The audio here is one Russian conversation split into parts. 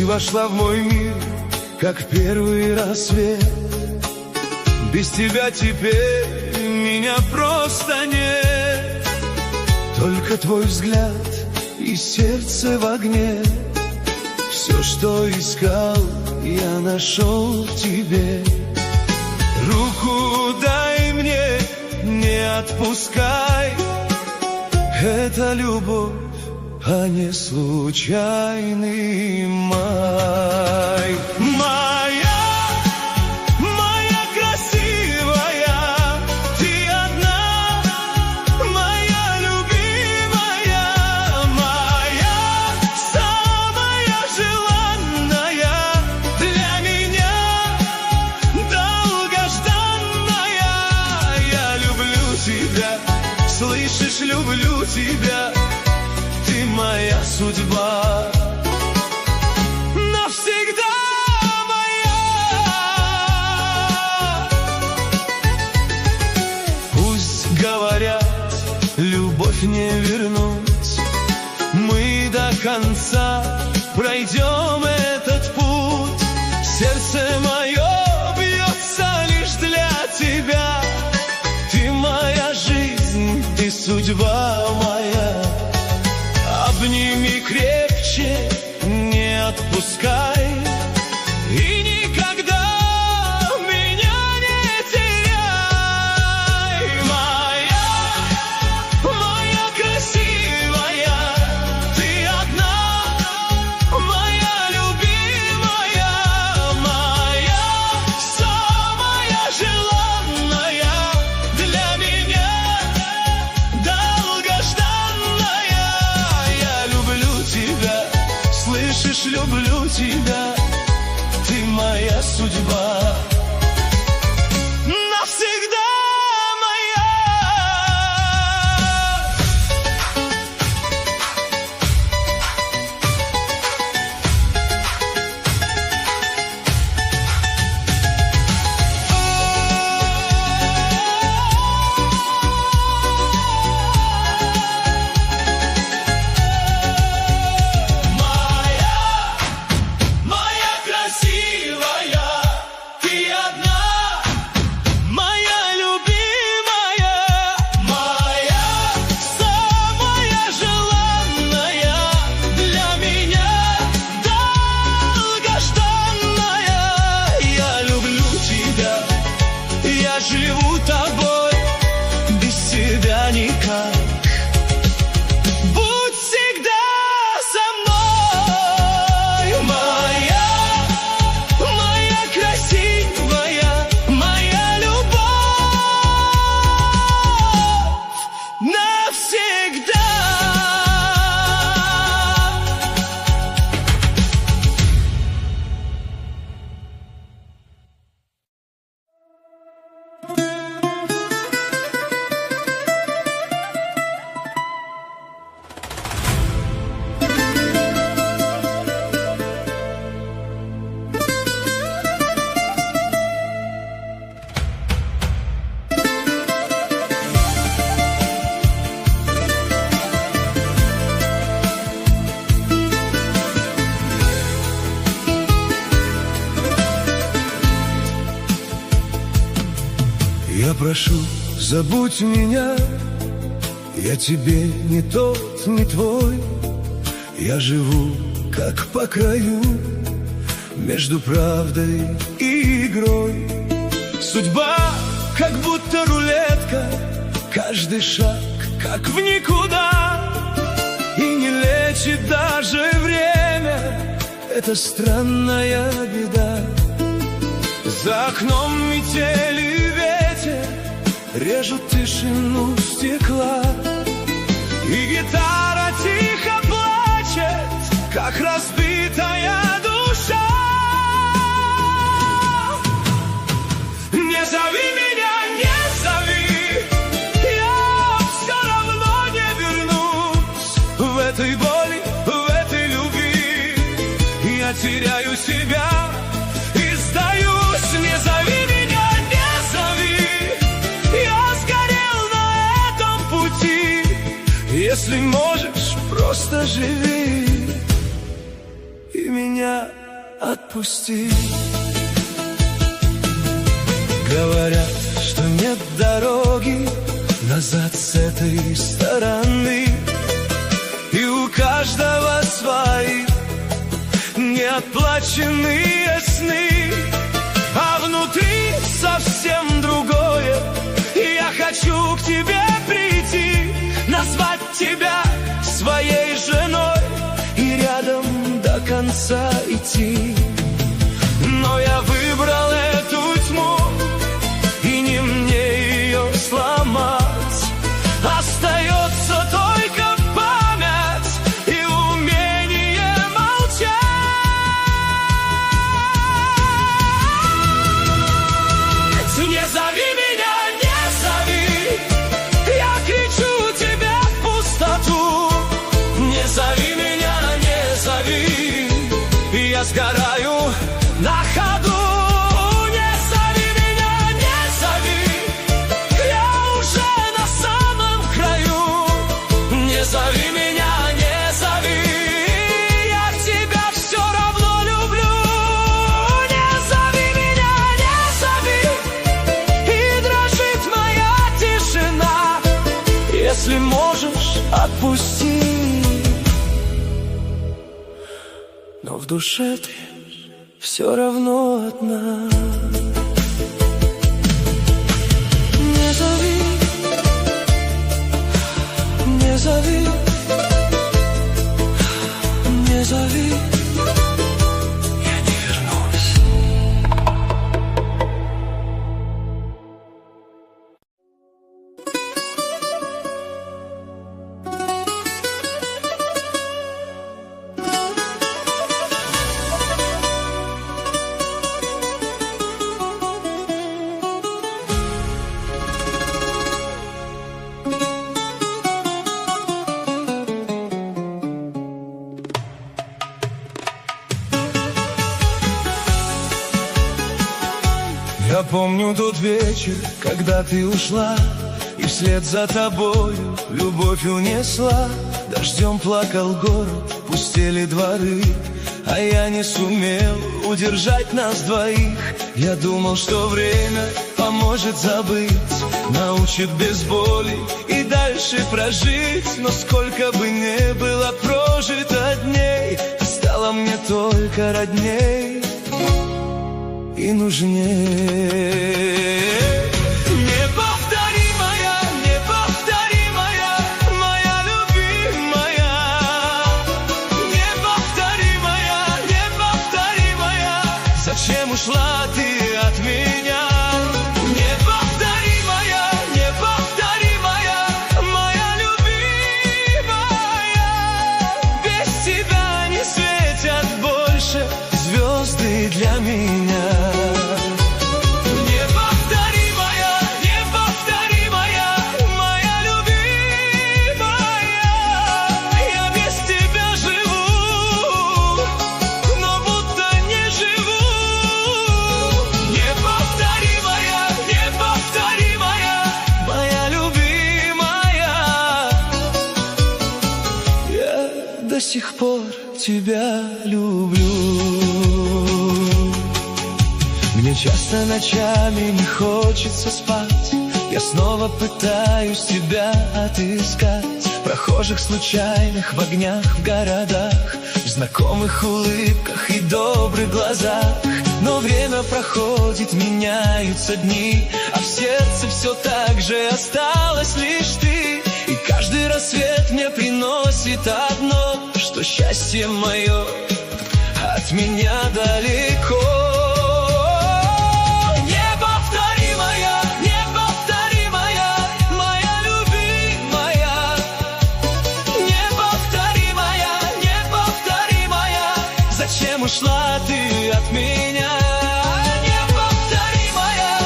вошла в мой мир, как первый рассвет. Без тебя теперь меня просто нет. Только твой взгляд и сердце в огне. Все, что искал, я нашел в тебе. Руку дай мне, не отпускай. Это любовь, а не случайный май. Моя красивая, ты одна, моя любимая, моя самая желанная, для меня долгожданная. Я люблю тебя, слышишь, люблю тебя. Ты моя судьба, навсегда моя. Пусть говорят, любовь не вернуть, мы до конца пройдем этот путь. Сердце мое бьется лишь для тебя. Ты моя жизнь, ты судьба моя. Обними крепче, не отпускай. И никогда меня не теряй. Моя красивая, ты одна, моя любимая, моя самая желанная, для меня долгожданная. Слышишь, люблю тебя, ты моя судьба, навсегда моя. Живу тобой, без тебя никак. Будь всегда со мной. Моя красивая, моя любовь навсегда. Я прошу, забудь меня, я тебе не тот, не твой. Я живу, как по краю, между правдой и игрой. Судьба, как будто рулетка, каждый шаг, как в никуда. И не лечит даже время, это странная беда. За окном метель и ветер режут тишину стекла. И гитара тихо плачет, как разбитая душа. Не зови меня, не зови, я все равно не вернусь. В этой боли, в этой любви я теряю себя и сдаюсь. Не зови меня, не зови, я сгорел на этом пути. Если можешь, просто живи и меня отпусти. Говорят, что нет дороги назад с этой стороны, и у каждого свои неотплаченные сны, а внутри совсем другое. Я хочу к тебе прийти, назвать тебя своей женой и рядом до конца идти. Но я выбрал эту тьму, и не мне ее сломать. Остается только память и умение молчать. Не зови меня, не зови, я кричу тебе в пустоту. Не зови меня, не зови, я сгораю на ходу. Не зови меня, не зови, я уже на самом краю. Не зови меня, не зови, я тебя все равно люблю. Не зови меня, не зови, и дрожит моя тишина. Если можешь, отпусти, но в душе ты все равно одна. Не зови, не зови, не зови, я не вернусь. Я помню тот вечер, когда ты ушла, и вслед за тобою любовь унесла. Дождем плакал город, пустели дворы, а я не сумел удержать нас двоих. Я думал, что время поможет забыть, научит без боли и дальше прожить. Но сколько бы ни было прожито дней, ты стала мне только родней и нужнее. Неповторимая, неповторимая, моя любимая. Неповторимая, неповторимая, зачем ушла ты от меня? Неповторимая, неповторимая, моя любимая. Без тебя не светят больше звезды для меня. До сих пор тебя люблю. Мне часто ночами не хочется спать, я снова пытаюсь тебя отыскать. В прохожих случайных, в огнях, в городах, в знакомых улыбках и добрых глазах. Но время проходит, меняются дни, а в сердце все так же осталась лишь ты. И каждый рассвет мне приносит одно, что счастье мое от меня далеко. Неповторимая, неповторимая, моя любимая. Неповторимая, неповторимая, зачем ушла ты от меня? Неповторимая,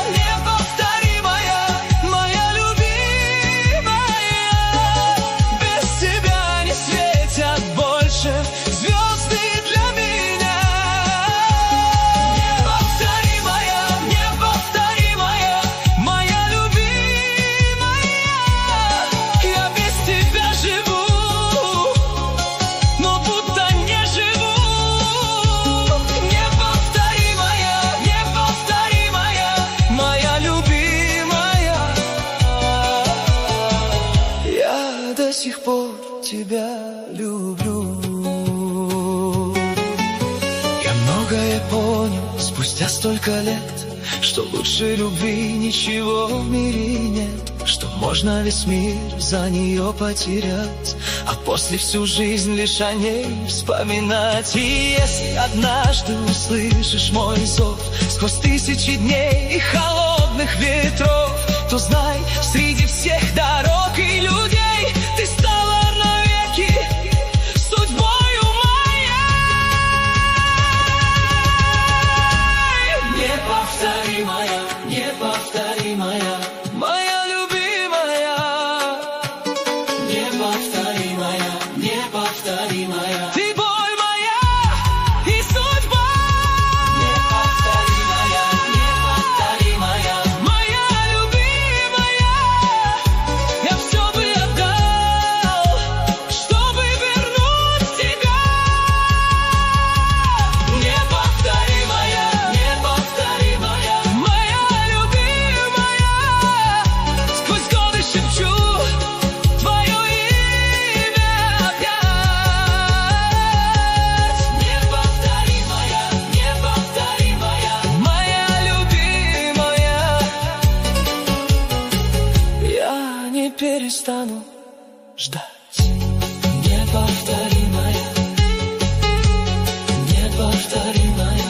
сих пор тебя люблю. Я многое понял спустя столько лет, что лучше любви ничего в мире нет, что можно весь мир за нее потерять, а после всю жизнь лишь о ней вспоминать. И если однажды услышишь мой зов сквозь тысячи дней и холодных ветров, то знай, среди всех дорог и людей ты стала навеки судьбою моей. Неповторимая, неповторимая, моя любимая. Неповторимая, неповторимая, ты боль моя и судьба. Неповторимая, неповторимая, моя любимая. Я все бы отдал, чтобы вернуть тебя. Неповторимая, неповторимая, моя любимая. Сквозь годы шепчу твое имя опять. Неповторимая, неповторимая, моя любимая. Я не перестану ждать. Неповторимая, неповторимая,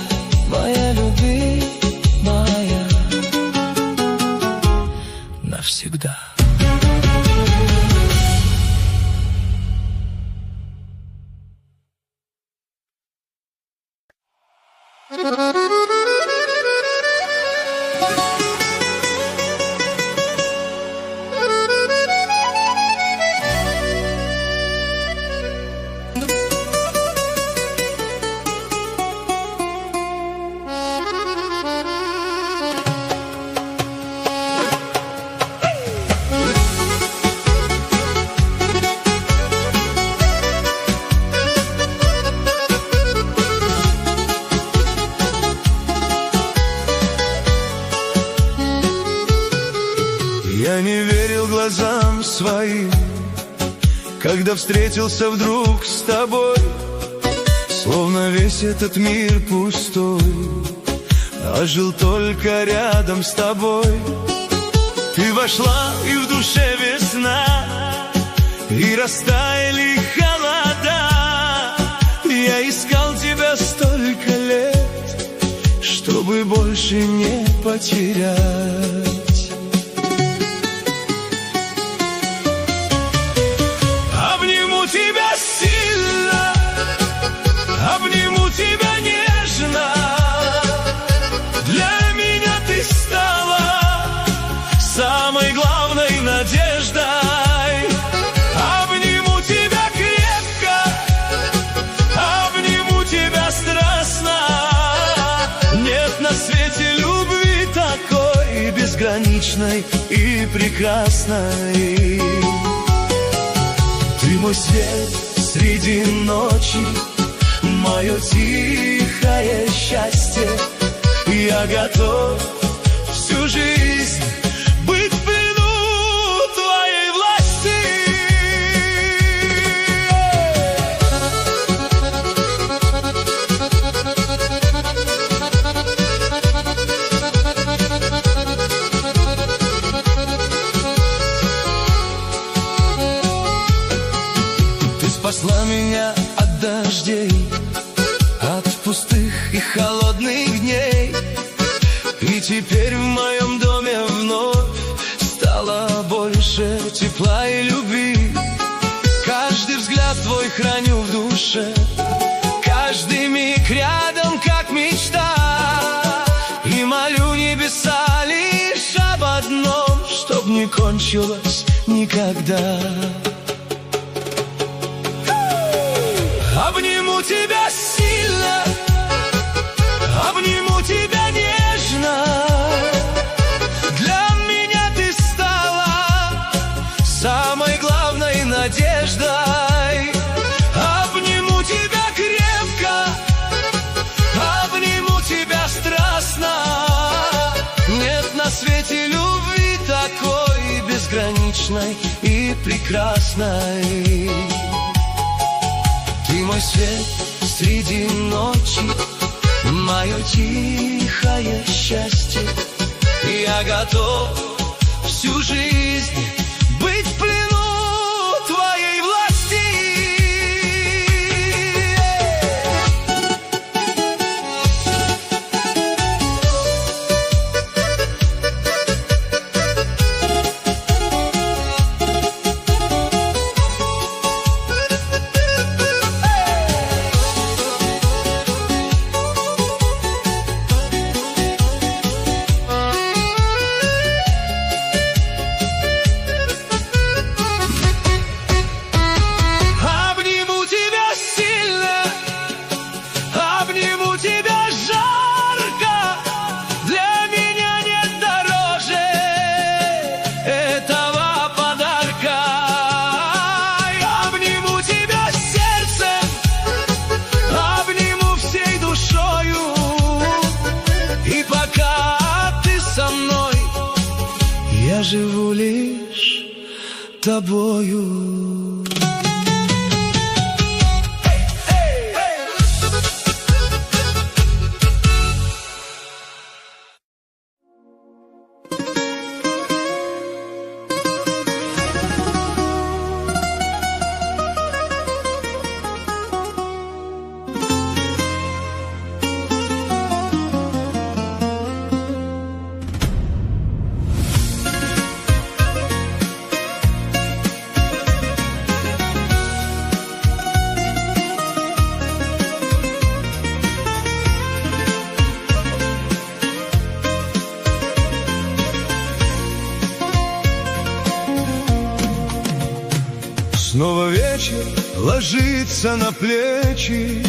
моя любимая. Навсегда. Я не верил глазам своим, когда встретился вдруг с тобой. Словно весь этот мир пустой, а жил только рядом с тобой. Ты вошла, и в душе весна, и растаяли холода. Я искал тебя столько лет, чтобы больше не потерять. Обниму тебя сильно, обниму тебя нежно. Для меня ты стала самой главной надеждой. Обниму тебя крепко, обниму тебя страстно. Нет на свете любви такой безграничной и прекрасной. Ты мой свет среди ночи, мое тихое счастье. Я готов всю жизнь быть в плену твоей власти. Ты спасла меня от дождей, от пустых и холодных дней. И теперь в моем доме вновь стало больше тепла и любви. Каждый взгляд твой храню в душе, каждый миг рядом, как мечта. И молю небеса лишь об одном, чтоб не кончилось никогда. Обниму тебя сильно, обниму тебя нежно. Для меня ты стала самой главной надеждой. Обниму тебя крепко, обниму тебя страстно. Нет на свете любви такой безграничной безграничной и прекрасной. Ты мой свет среди ночи, мое тихое счастье. Я готов всю жизнь быть в плену твоей власти. Я живу лишь тобою. Снова вечер ложится на плечи,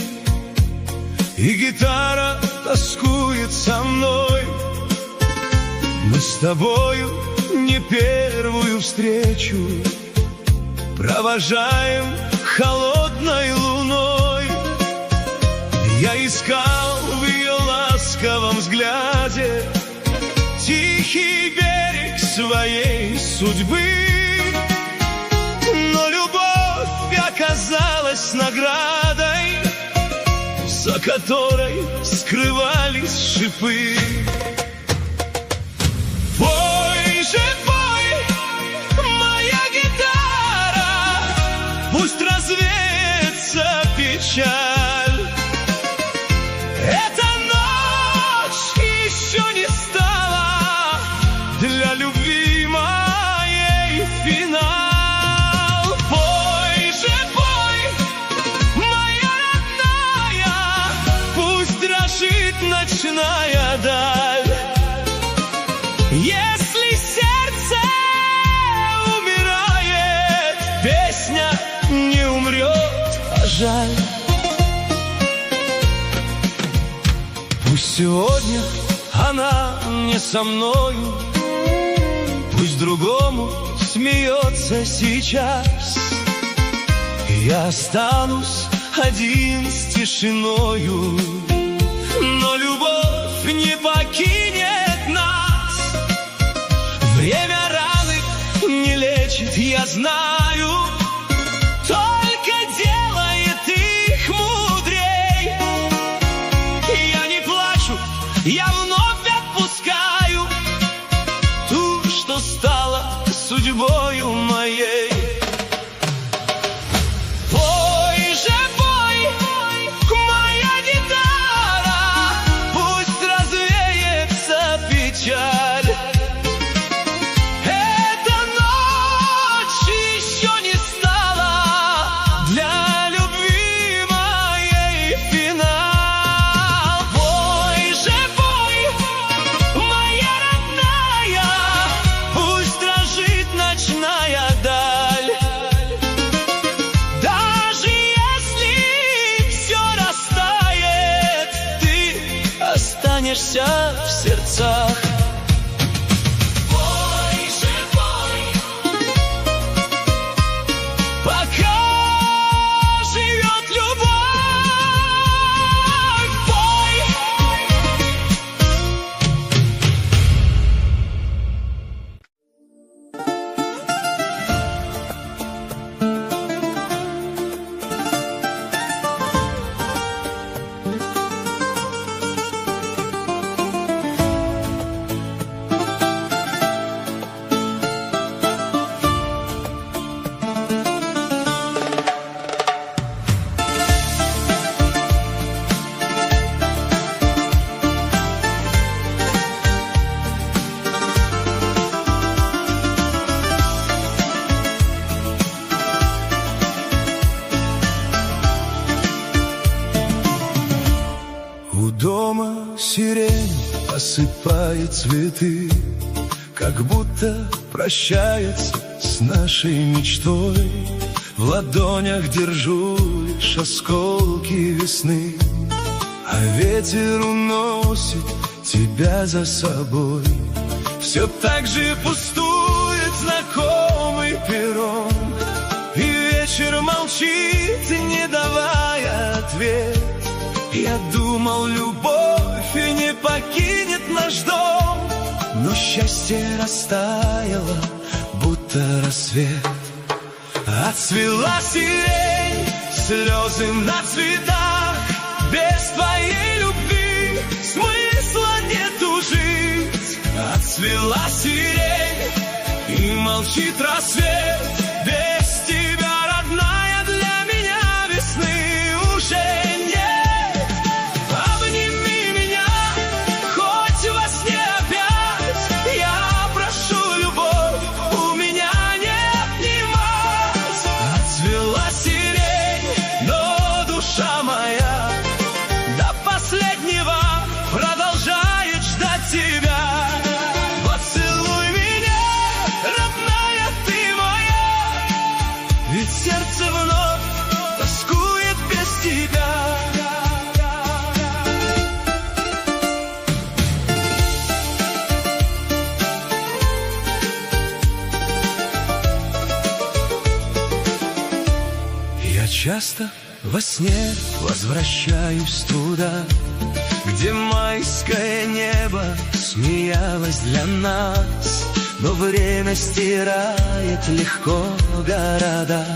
и гитара тоскует со мной. Мы с тобою не первую встречу провожаем холодной луной. Я искал в ее ласковом взгляде тихий берег своей судьбы, но любовь оказалась наградой, за которой скрывались шипы. Пой же, пой, моя гитара, пусть развеется печаль. Эта ночь еще не стала для любви моей финал. Пой же, пой, моя родная, пусть дрожит ночная даль. Если сердце умирает, песня не умрет, а жаль. Пусть сегодня она не со мною, пусть другому смеется сейчас. Я останусь один с тишиною, но любовь не покинет нас. Время раны не лечит, я знаю, только делает их мудрей. Я не плачу, я вновь отпускаю ту, что стала судьбою моей. Пой же, пой, моя гитара, пусть развеется печаль. Эта ночь еще не стала для любви моей финал. Пой же, пой, моя родная, пусть дрожит ночная даль. Даже если все растает, ты останешься в сердцах. Пой же, пой, пока живет любовь. Пой. рассыпает цветы, как будто прощается с нашей мечтой. В ладонях держу лишь осколки весны, а ветер уносит тебя за собой. Все так же пустует знакомый перрон, и вечер молчит, не давая ответ. Я думал, любовь не покинет наш дом, но счастье растаяло, будто рассвет. Отцвела сирень, слезы на цветах. Без твоей любви смысла нету жить. Отцвела сирень, и молчит рассвет. Без тебя, родная, для меня весны уже нет. Обними меня, хоть во сне опять. Я прошу, любовь, у меня не отнимать. Отцвела сирень, но душа моя до последнего продолжает ждать тебя. Поцелуй меня, родная, ты моя, ведь сердце вновь тоскует без тебя. Я часто во сне возвращаюсь туда, где майское небо смеялось для нас. Но время стирает легко города,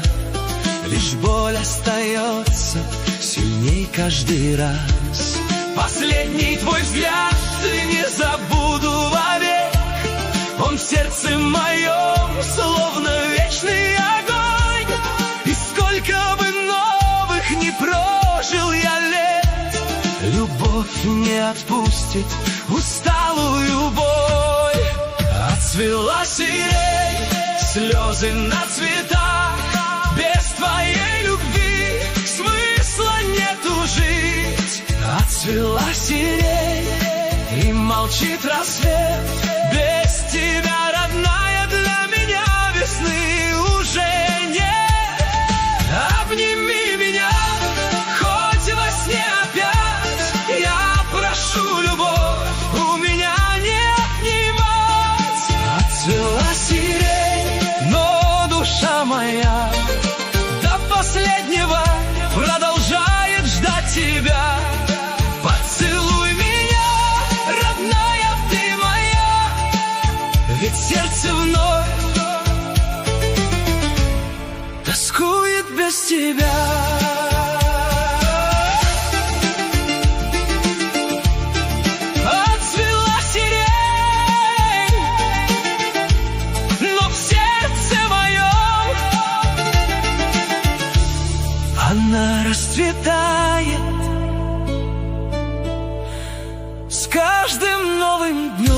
лишь боль остается сильней каждый раз. Последний твой взгляд не забуду вовек, он в сердце моем словно вечный огонь. И сколько бы новых не прожил я лет, любовь не отпустит усталую боль. Отцвела сирень, слезы на цветах. Без твоей любви смысла нету жить. Отцвела сирень, и молчит рассвет. Без тебя, родная, для меня весны уже нет. Обними меня, хоть во сне опять. Я прошу, любовь, у меня не отнимать. Отцвела сирень, но душа моя до последнего продолжает ждать тебя. Поцелуй меня, родная, ты моя, ведь сердце вновь тоскует без тебя. Отцвела сирень, но в сердце моем она расцветает с каждым новым днем.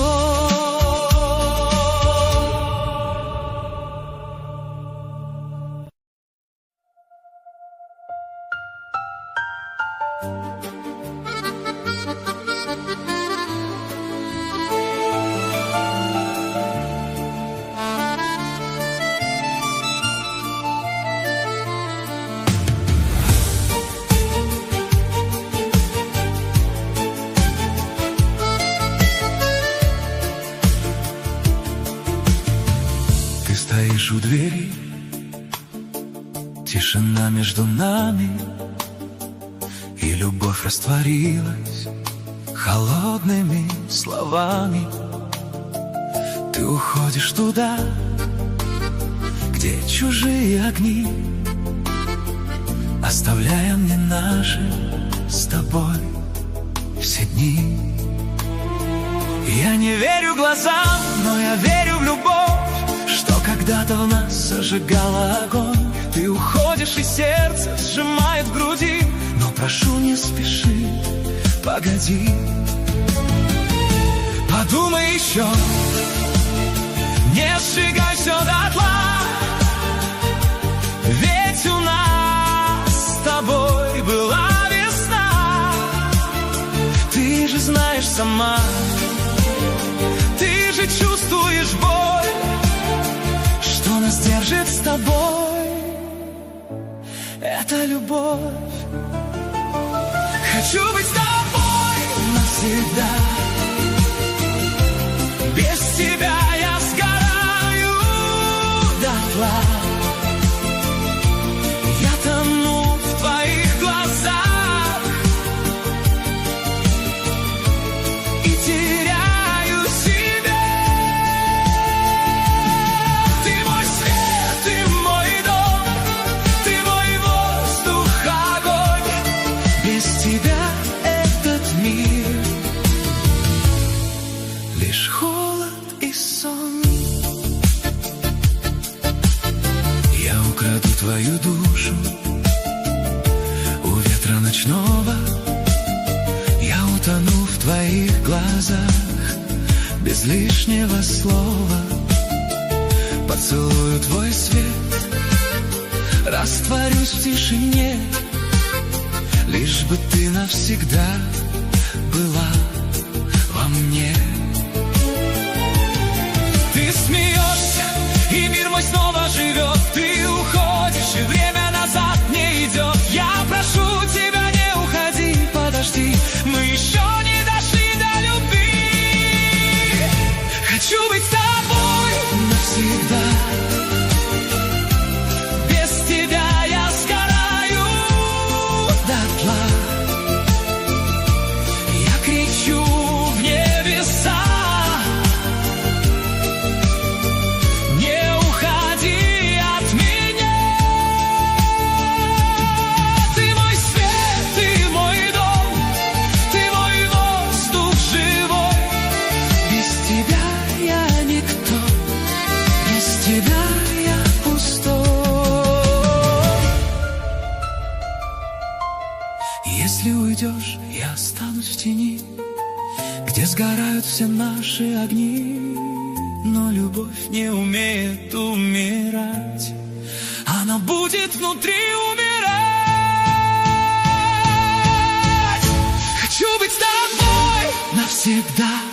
Ты стоишь у двери, тишина между нами, и любовь растворилась холодными словами. Ты уходишь туда, где чужие огни, оставляя мне наши с тобой все дни. Я не верю глазам, но я верю в любовь, что когда-то в нас зажигала огонь. Ты уходишь, и сердце сжимает в груди, но прошу, не спеши, погоди. Подумай еще, не сжигай все дотла, ведь у нас с тобой была весна. Ты же знаешь сама, это любовь. Хочу быть с тобой навсегда. Без тебя я сгораю дотла. Я тону в твоих глазах и теряю себя. Ты мой свет, ты мой дом, ты мой воздух, огонь. Без тебя этот мир лишь холод и сон. Я украду твою душу у ветра ночного. Я утону в твоих глазах без лишнего слова. Поцелую твой свет, растворюсь в тишине, лишь бы ты навсегда была во мне. Ты смеешься, и мир мой снова живет. Ты уходишь, и время назад не идет. Я прошу тебя, не уходи, подожди. Мы еще не дошли до любви. Хочу быть с тобой навсегда. Без тебя я сгораю дотла. Я кричу в небеса: если уйдешь, я останусь в тени, где сгорают все наши огни. Но любовь не умеет умирать, она будет внутри умирать. Хочу быть с тобой навсегда.